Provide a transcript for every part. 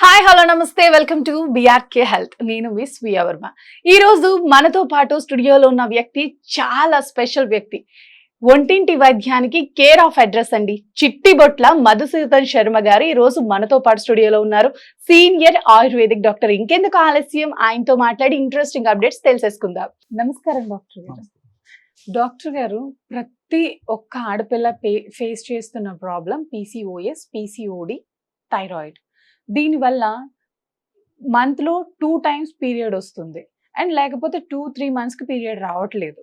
Hi hello నమస్తే welcome to BRK health. నేను miss via Varma. ఈ రోజు మనతో పాటు స్టూడియోలో ఉన్న వ్యక్తి చాలా స్పెషల్ వ్యక్తి. ఒంటింటి వైద్యానికి కేర్ ఆఫ్ అడ్రస్ అండి. చిట్టిబొట్ల మధుసూదన్ శర్మ గారు ఈ రోజు మనతో పాటు స్టూడియోలో ఉన్నారు. Senior ayurvedic doctor. ఇంకెందుకు ఆలస్యం, ఆయనతో మాట్లాడి ఇంట్రెస్టింగ్ అప్డేట్స్ తెలిసేసుకుందాం. నమస్కారం డాక్టర్ గారు. డాక్టర్ గారు, ప్రతి ఒక్క ఆడపిల్ల ఫేస్ చేస్తున్న ప్రాబ్లం పీసీఓఎస్, పీసీఓడి, థైరాయిడ్. దీనివల్ల మంత్లో 2 times పీరియడ్ వస్తుంది అండ్ లేకపోతే 2-3 monthsకి పీరియడ్ రావట్లేదు.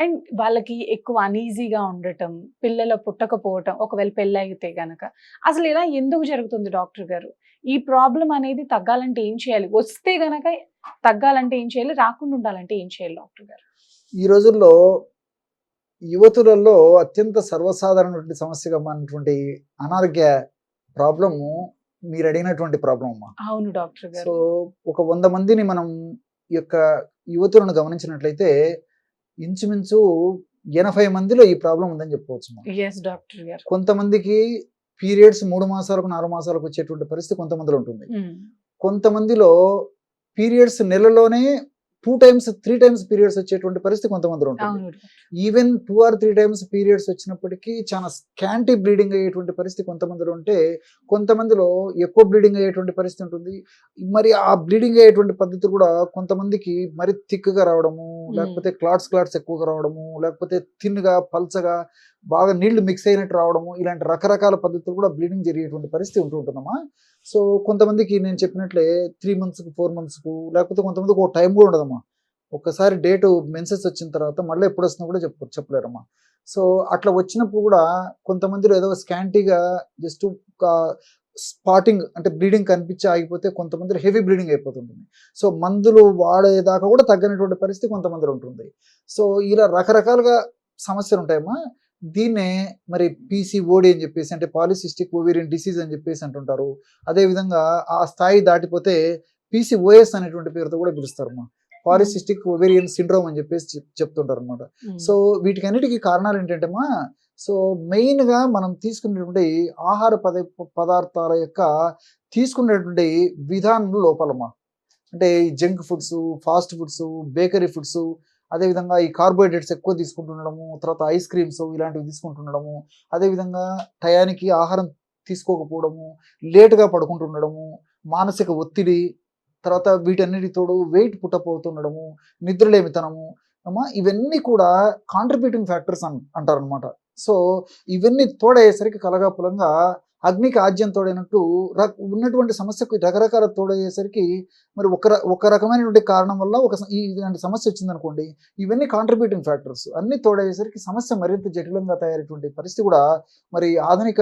అండ్ వాళ్ళకి ఎక్కువ అనీజీగా ఉండటం, పిల్లలు పుట్టకపోవటం, ఒకవేళ పెళ్ళి అయితే గనక అసలు ఇలా ఎందుకు జరుగుతుంది డాక్టర్ గారు? ఈ ప్రాబ్లం అనేది తగ్గాలంటే ఏం చేయాలి? వస్తే గనక తగ్గాలంటే ఏం చేయాలి? రాకుండా ఉండాలంటే ఏం చేయాలి డాక్టర్ గారు? ఈ రోజుల్లో యువతులలో అత్యంత సర్వసాధారణమైన సమస్యగా మారినటువంటి అనారోగ్య ప్రాబ్లము మీరు అడిగినటువంటి ప్రాబ్లం అమ్మా. అవును డాక్టర్ గారు. సో ఒక 100 మందిని మనం ఈ యొక్క యువతులను గమనించినట్లయితే ఇంచుమించు 80 మందిలో ఈ ప్రాబ్లం ఉందని చెప్పుకోవచ్చు అమ్మా. ఎస్ డాక్టర్ గారు. కొంతమందికి పీరియడ్స్ 3 మాసాలకు 4 మాసాలకు వచ్చేటువంటి పరిస్థితి కొంతమందిలో ఉంటుంది. కొంతమందిలో పీరియడ్స్ నెలలోనే 2 times 3 times పీరియడ్స్ వచ్చేటువంటి పరిస్థితి కొంతమందిలో ఉంటుంది. అవును. ఈవెన్ 2 or 3 times పీరియడ్స్ వచ్చినప్పటికీ చాలా స్కాంటీ బ్లీడింగ్ అయ్యేటువంటి పరిస్థితి కొంతమందిలో ఉంటే, కొంతమందిలో ఎక్కువ బ్లీడింగ్ అయ్యేటువంటి పరిస్థితి ఉంటుంది. మరి ఆ బ్లీడింగ్ అయ్యేటువంటి పద్ధతి కూడా కొంతమందికి మరి థిక్గా రావడము, లేకపోతే క్లాట్స్ ఎక్కువగా రావడము, లేకపోతే థిన్గా పల్చగా బాగా నీళ్లు మిక్స్ అయినట్టు రావడము, ఇలాంటి రకరకాల పద్ధతులు కూడా బ్లీడింగ్ జరిగేటువంటి పరిస్థితి ఉంటుందమ్మా. సో కొంతమందికి నేను చెప్పినట్లే 3 monthsకు 4 monthsకు, లేకపోతే కొంతమందికి ఒక టైం కూడా ఉండదమ్మా. ఒక్కసారి డేటు మెన్సెస్ వచ్చిన తర్వాత మళ్ళీ ఎప్పుడు వస్తుందో కూడా చెప్పలేరమ్మా. సో అట్లా వచ్చినప్పుడు కూడా కొంతమందిలో ఏదో స్కాంటీగా జస్ట్ ఒక స్పాటింగ్ అంటే బ్లీడింగ్ కనిపించి ఆగిపోతే, కొంతమందిలో హెవీ బ్లీడింగ్ అయిపోతుంటుంది. సో మందులు వాడేదాకా కూడా తగ్గనటువంటి పరిస్థితి కొంతమందిలో ఉంటుంది. సో ఇలా రకరకాలుగా సమస్యలు ఉంటాయమ్మా. దీన్నే మరి పీసీఓడి అని చెప్పేసి, అంటే పాలిసిస్టిక్ ఓవేరియన్ డిసీజ్ అని చెప్పేసి అంటుంటారు. అదేవిధంగా ఆ స్థాయి దాటిపోతే పీసీఓఎస్ అనేటువంటి పేరుతో కూడా పిలుస్తారమ్మా. పాలిసిస్టిక్ ఓవేరియన్ సిండ్రోమ్ అని చెప్పేసి చెప్తుంటారు అనమాట. సో వీటికన్నిటికీ కారణాలు ఏంటంటేమా, సో మెయిన్గా మనం తీసుకునేటువంటి ఆహార పదార్థాల యొక్క తీసుకునేటువంటి విధానంలో లోపాలమ్మా. అంటే ఈ junk foods, fast foods, bakery foods, అదేవిధంగా ఈ కార్బోహైడ్రేట్స్ ఎక్కువ తీసుకుంటుండడము, తర్వాత ఐస్ క్రీమ్స్ ఇలాంటివి తీసుకుంటుండడము, అదేవిధంగా టయానికి ఆహారం తీసుకోకపోవడము, లేటుగా పడుకుంటుండడము, మానసిక ఒత్తిడి, తర్వాత వీటన్నిటి తోడు వెయిట్ పుట్టపోతుండడము, నిద్రలేమితనము అమ్మా, ఇవన్నీ కూడా కాంట్రిబ్యూటింగ్ ఫ్యాక్టర్స్ అంటారు అనమాట. సో ఇవన్నీ తోడయ్యేసరికి కలగాపులంగా అగ్నికి ఆజ్యం తోడైనట్టు ఉన్నటువంటి సమస్యకు రకరకాల తోడయ్యేసరికి మరి ఒక రకమైనటువంటి కారణం వల్ల ఇలాంటి సమస్య వచ్చిందనుకోండి, ఇవన్నీ కాంట్రిబ్యూటింగ్ ఫ్యాక్టర్స్ అన్ని తోడయ్యేసరికి సమస్య మరింత జటిలంగా తయారైనటువంటి పరిస్థితి కూడా మరి ఆధునిక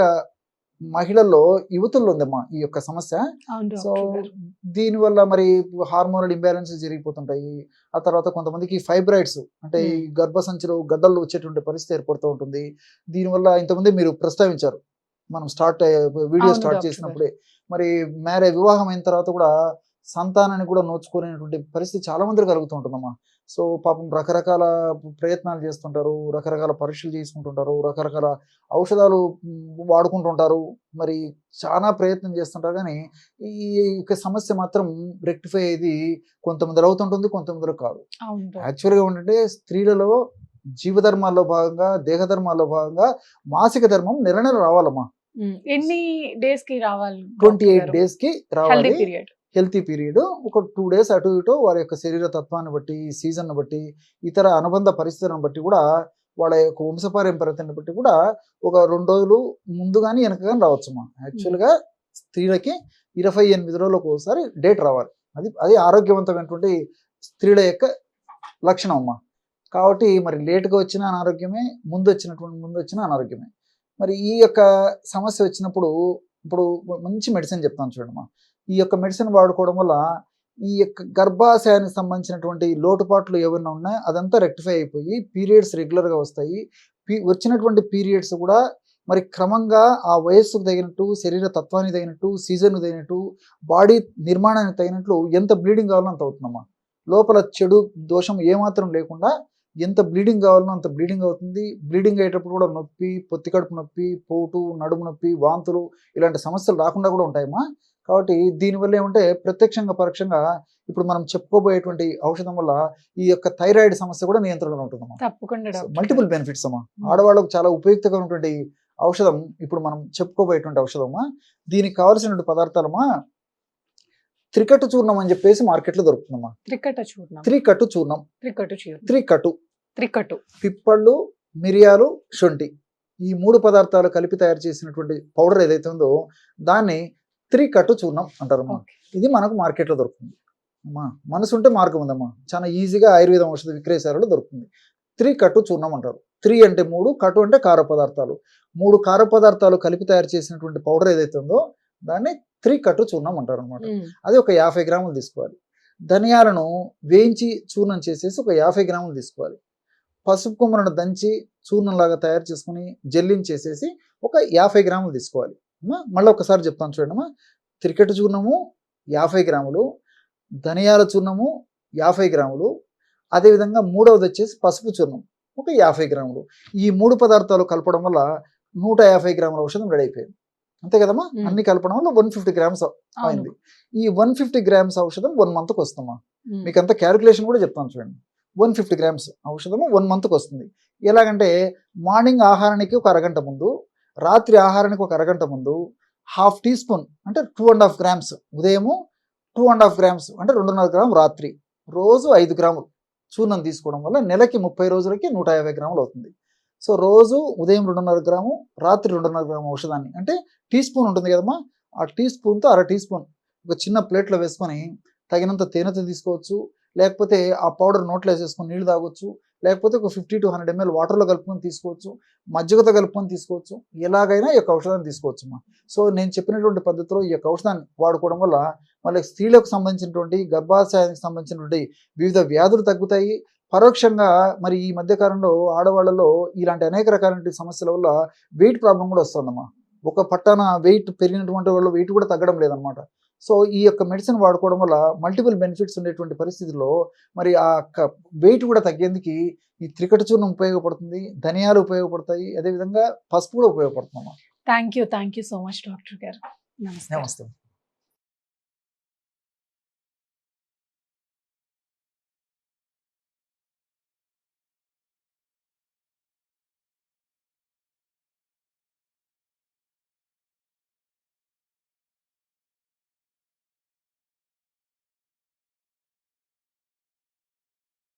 మహిళల్లో, యువతుల్లో ఉందమ్మా ఈ యొక్క సమస్య. సో దీనివల్ల మరి హార్మోనల్ ఇంబ్యాలెన్సెస్ జరిగిపోతుంటాయి. ఆ తర్వాత కొంతమందికి ఫైబ్రాయిడ్స్ అంటే ఈ గర్భసంచిలో గడ్డలు వచ్చేటువంటి పరిస్థితి ఏర్పడుతూ ఉంటుంది. దీనివల్ల ఇంతకుముందే మీరు ప్రస్తావించారు, మనం వీడియో స్టార్ట్ చేసినప్పుడే, మరి వివాహం అయిన తర్వాత కూడా సంతానాన్ని కూడా నోచుకునేటువంటి పరిస్థితి చాలా మంది కలుగుతూ ఉంటుందమ్మా. సో పాపం రకరకాల ప్రయత్నాలు చేస్తుంటారు, రకరకాల పరీక్షలు చేసుకుంటుంటారు, రకరకాల ఔషధాలు వాడుకుంటుంటారు, మరి చాలా ప్రయత్నం చేస్తుంటారు. కానీ ఈ యొక్క సమస్య మాత్రం రెక్టిఫై అయ్యేది కొంతమందిలో అవుతుంటుంది, కొంతమందిలో కాదు. యాక్చువల్గా ఏంటంటే స్త్రీలలో జీవధర్మాల్లో భాగంగా, దేహధర్మాల్లో భాగంగా మాసిక ధర్మం నెల రావాలమ్మా. ఎన్ని డేస్ కి రావాలి? 28 days కి రావాలి. Healthy period. ఒక 2 days అటు ఇటు వారి యొక్క శరీర తత్వాన్ని బట్టి, సీజన్ బట్టి, ఇతర అనుబంధ పరిస్థితులను బట్టి కూడా, వాళ్ళ యొక్క వంశపారంపర్యతను బట్టి కూడా ఒక 2 రోజులు ముందు కానీ వెనక కానీ రావచ్చమ్మా. యాక్చువల్గా స్త్రీలకి 28 రోజులకు ఒకసారి డేట్ రావాలి. అది ఆరోగ్యవంతమైనటువంటి స్త్రీల యొక్క లక్షణం అమ్మా. కాబట్టి మరి లేటుగా వచ్చిన అనారోగ్యమే, ముందు వచ్చిన అనారోగ్యమే. మరి ఈ యొక్క సమస్య వచ్చినప్పుడు ఇప్పుడు మంచి మెడిసిన్ చెప్తాను చూడమ్మా. ఈ యొక్క మెడిసిన్ వాడుకోవడం వల్ల ఈ యొక్క గర్భాశయానికి సంబంధించినటువంటి లోటుపాట్లు ఏమైనా ఉన్నాయో అదంతా రెక్టిఫై అయిపోయి పీరియడ్స్ రెగ్యులర్గా వస్తాయి. వచ్చినటువంటి పీరియడ్స్ కూడా మరి క్రమంగా ఆ వయస్సుకు తగినట్టు, శరీర తత్వానికి తగినట్టు, సీజన్కు తగినట్టు, బాడీ నిర్మాణానికి తగినట్లు ఎంత బ్లీడింగ్ కావాలో అంత అవుతుందమ్మా. లోపల చెడు దోషం ఏమాత్రం లేకుండా ఎంత బ్లీడింగ్ కావాలనో అంత బ్లీడింగ్ అవుతుంది. బ్లీడింగ్ అయ్యేటప్పుడు కూడా నొప్పి, పొత్తి కడుపు నొప్పి, పోటు, నడుము నొప్పి, వాంతులు ఇలాంటి సమస్యలు రాకుండా కూడా ఉంటాయమ్మా. కాబట్టి దీనివల్ల ఏమంటే ప్రత్యక్షంగా పరోక్షంగా ఇప్పుడు మనం చెప్పుకోబోయేటువంటి ఔషధం వల్ల ఈ యొక్క థైరాయిడ్ సమస్య కూడా నియంత్రణలో ఉంటుందమ్మా. తప్పకుండా డాక్టర్ గారు. మల్టిపుల్ బెనిఫిట్స్ అమ్మా. ఆడవాళ్ళకు చాలా ఉపయుక్తమైనటువంటి ఔషధం ఇప్పుడు మనం చెప్పుకోబోయేటువంటి ఔషధమా. దీనికి కావాల్సినటువంటి పదార్థాలమ్మా త్రికట్టు చూర్ణం అని చెప్పేసి మార్కెట్లో దొరుకుతుందమ్మా. త్రికట చూర్ణం. త్రికట్టు చూర్ణం, త్రికటు చూర్ణం. త్రికట్టు త్రికటు. పిప్పళ్ళు, మిరియాలు, శొంఠి ఈ 3 పదార్థాలు కలిపి తయారు చేసినటువంటి పౌడర్ ఏదైతే ఉందో దాన్ని త్రికట్టు చూర్ణం అంటారమ్మా. ఓకే. ఇది మనకు మార్కెట్లో దొరుకుతుంది అమ్మా. మనసు ఉంటే మార్గం ఉందమ్మా. చాలా ఈజీగా ఆయుర్వేదం ఔషధ విక్రయశాలలో దొరుకుతుంది. త్రికట్టు చూర్ణం అంటారు. 3 అంటే 3, కట్టు అంటే కార పదార్థాలు. 3 కార పదార్థాలు కలిపి తయారు చేసినటువంటి పౌడర్ ఏదైతే ఉందో దాన్ని త్రికట్టు చూర్ణం అంటారు అనమాట. అది ఒక 50 గ్రాములు తీసుకోవాలి. ధనియాలను వేయించి చూర్ణం చేసేసి ఒక 50 గ్రాములు తీసుకోవాలి. పసుపు కొమ్మలను దంచి చూర్ణంలాగా తయారు చేసుకుని జల్లించేసేసి ఒక 50 గ్రాములు తీసుకోవాలి అమ్మా. మళ్ళీ ఒకసారి చెప్తాను చూడండి. త్రికట్టు చూర్ణము 50 గ్రాములు, ధనియాల చూర్ణము 50 గ్రాములు, అదేవిధంగా మూడవది వచ్చేసి పసుపు చూర్ణం ఒక 50 గ్రాములు. ఈ 3 పదార్థాలు కలపడం వల్ల 150 గ్రాముల ఔషధం రెడీ అయిపోయింది. అంతే కదమ్మా. అన్ని కలపడం వల్ల 150 గ్రామ్స్ అయింది. ఈ 150 గ్రామ్స్ ఔషధం 1 మంత్కి వస్తుందమ్మా. మీకు అంత క్యాలిక్యులేషన్ కూడా చెప్తాను చూడండి. 150 గ్రామ్స్ ఔషధము 1 మంత్కి వస్తుంది. ఎలాగంటే మార్నింగ్ ఆహారానికి ఒక అరగంట ముందు, రాత్రి ఆహారానికి ఒక అరగంట ముందు 1/2 టీ స్పూన్ అంటే 2.5 గ్రామ్స్ ఉదయము, 2.5 గ్రామ్స్ అంటే 2.5 గ్రాము రాత్రి, రోజు 5 గ్రాములు చూర్ణం తీసుకోవడం వల్ల నెలకి 30 రోజులకి 150 గ్రాములు అవుతుంది. సో రోజు ఉదయం 2.5 గ్రాము, రాత్రి 2.5 గ్రాము ఔషధాన్ని అంటే టీ స్పూన్ ఉంటుంది కదమ్మా. ఆ టీ స్పూన్తో అర టీ స్పూన్ ఒక చిన్న ప్లేట్లో వేసుకొని తగినంత తేనెతో తీసుకోవచ్చు, లేకపోతే ఆ పౌడర్ నోట్లో వేసేసుకొని నీళ్ళు తాగొచ్చు, లేకపోతే ఒక 50 to 100 ml వాటర్లో కలుపుకొని తీసుకోవచ్చు, మజ్జిగతో కలుపుకొని తీసుకోవచ్చు. ఎలాగైనా ఈ యొక్క ఔషధాన్ని తీసుకోవచ్చు అమ్మా. సో నేను చెప్పినటువంటి పద్ధతిలో ఈ యొక్క ఔషధాన్ని వాడుకోవడం వల్ల మళ్ళీ స్త్రీలకు సంబంధించినటువంటి గర్భాశయానికి సంబంధించినటువంటి వివిధ వ్యాధులు తగ్గుతాయి. పరోక్షంగా మరి ఈ మధ్యకాలంలో ఆడవాళ్ళలో ఇలాంటి అనేక రకాల సమస్యల వల్ల వెయిట్ ప్రాబ్లం కూడా వస్తుందమ్మా. ఒక పట్టాన వెయిట్ పెరిగినటువంటి వాళ్ళు వెయిట్ కూడా తగ్గడం లేదనమాట. సో ఈ యొక్క మెడిసిన్ వాడుకోవడం వల్ల మల్టిపుల్ బెనిఫిట్స్ ఉండేటువంటి పరిస్థితుల్లో మరి ఆ వెయిట్ కూడా తగ్గేందుకు ఈ త్రికట్టు చూర్ణం ఉపయోగపడుతుంది, ధనియాలు ఉపయోగపడతాయి, అదేవిధంగా పసుపు కూడా ఉపయోగపడుతుందమ్మా. Thank you so much doctor గారు. నమస్తే. నమస్తే.